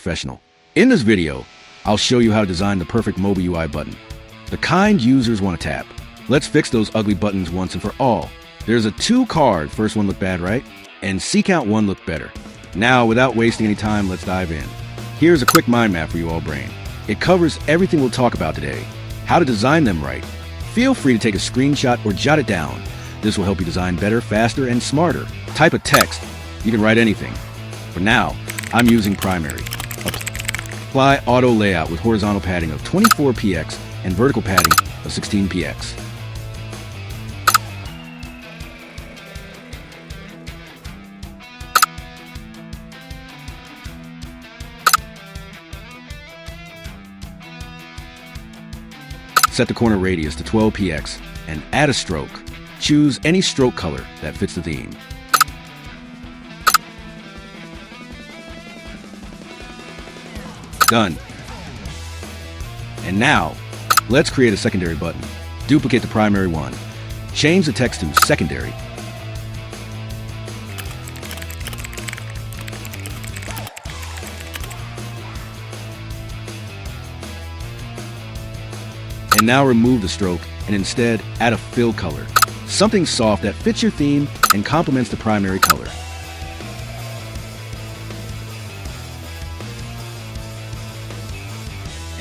Professional. In this video, I'll show you how to design the perfect mobile UI button, the kind users want to tap. Let's fix those ugly buttons once and for all. There's a 2 card, first one looked bad, right? And C count 1 looked better. Now, without wasting any time, let's dive in. Here's a quick mind map for you all brain. It covers everything we'll talk about today, how to design them right. Feel free to take a screenshot or jot it down. This will help you design better, faster, and smarter. Type a text. You can write anything. For now, I'm using primary. Apply auto layout with horizontal padding of 24px and vertical padding of 16px. Set the corner radius to 12px and add a stroke. Choose any stroke color that fits the theme. Done. And now, let's create a secondary button. Duplicate the primary one. Change the text to secondary. And now remove the stroke and instead add a fill color. Something soft that fits your theme and complements the primary color.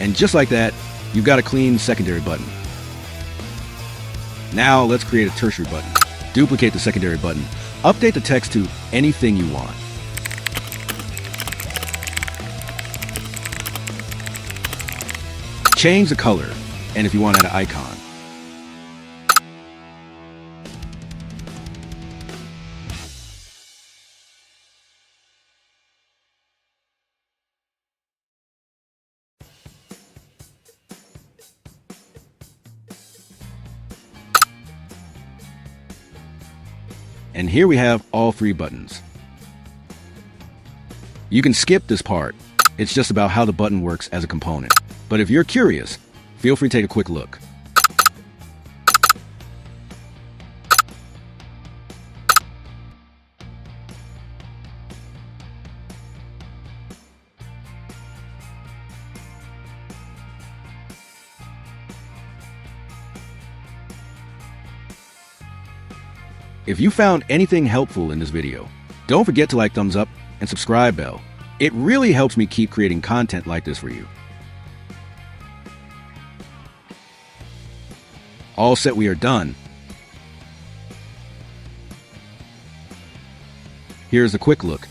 And just like that, you've got a clean secondary button. Now let's create a tertiary button. Duplicate the secondary button. Update the text to anything you want. Change the color, and if you want, add an icon. And here we have all 3 buttons. You can skip this part. It's just about how the button works as a component. But if you're curious, feel free to take a quick look. If you found anything helpful in this video, don't forget to like, thumbs up, and subscribe bell. It really helps me keep creating content like this for you. All set, we are done. Here's a quick look